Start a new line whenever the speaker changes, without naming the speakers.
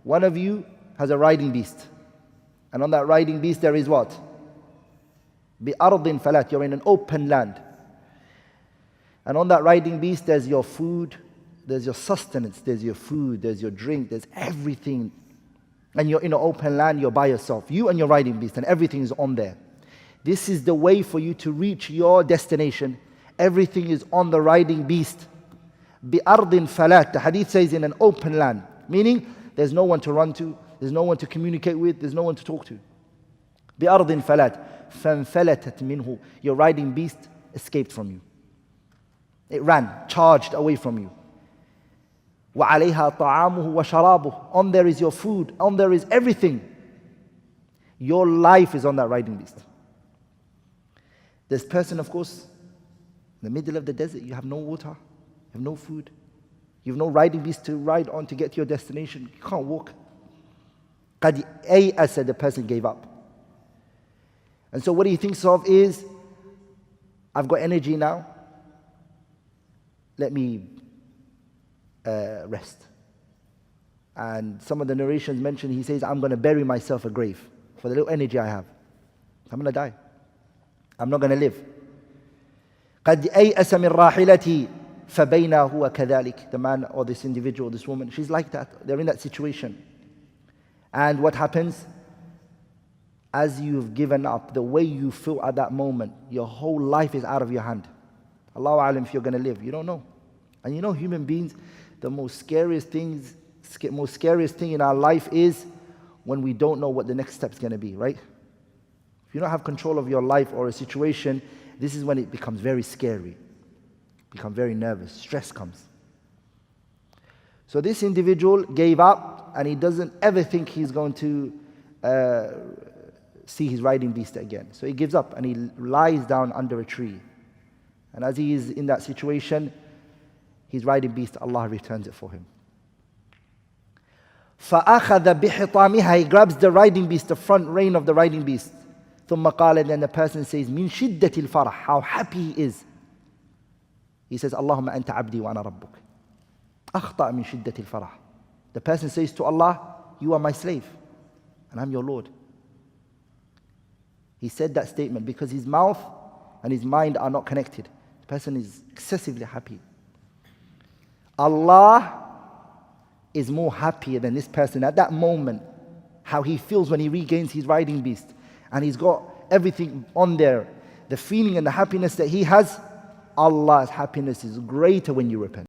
One of you has a riding beast. And on that riding beast there is what? بِأَرْضٍ فَلَاتٍ. You're in an open land. And on that riding beast there's your food, there's your sustenance, there's your food, there's your drink, there's everything. And you're in an open land, you're by yourself. You and your riding beast, and everything is on there. This is the way for you to reach your destination. Everything is on the riding beast. بِأَرْضٍ فَلَاتٍ. The hadith says in an open land. Meaning, there's no one to run to, there's no one to communicate with, there's no one to talk to. بِأَرْضٍ فَلَاتٍ. فَانْفَلَتَتْ مِنْهُ. Your riding beast escaped from you. It ran, charged away from you. وَعَلَيْهَا طَعَامُهُ وَشَرَابُهُ. On there is your food, on there is everything. Your life is on that riding beast. This person, of course, in the middle of the desert, you have no water, you have no food, you have no riding beast to ride on to get to your destination. You can't walk. قَدْ أَيْأَسَ. The person gave up. And so what he thinks of is, I've got energy now, let me rest. And some of the narrations mention, he says, I'm going to bury myself a grave for the little energy I have. I'm going to die. I'm not going to live. قَدْ أَيْأَسَ مِنْ رَاحِلَتِي فَبَيْنَا هُوَ كَذَلِكَ. The man or this individual, this woman, she's like that. They're in that situation. And what happens? As you've given up, the way you feel at that moment, your whole life is out of your hand. Allahu Alam if you're going to live. You don't know. And you know, human beings, the most scariest thing in our life is when we don't know what the next step's going to be, right? If you don't have control of your life or a situation, this is when it becomes very scary. Become very nervous. Stress comes. So this individual gave up, and he doesn't ever think he's going to see his riding beast again. So he gives up and he lies down under a tree. And as he is in that situation, his riding beast, Allah returns it for him. فَأَخَذَ بِحِطَامِهَا. He grabs the riding beast, the front rein of the riding beast. ثُمَّ قَالَ. And then the person says, مِنْ شِدَّةِ الْفَرَحِ. How happy he is. He says, اللهم أنت عبدي وأنا ربك. أخطأ من شدة الفرح. The person says to Allah, you are my slave and I'm your Lord. He said that statement because his mouth and his mind are not connected. The person is excessively happy. Allah is more happier than this person at that moment. How he feels when he regains his riding beast and he's got everything on there. The feeling and the happiness that he has, Allah's happiness is greater when you repent.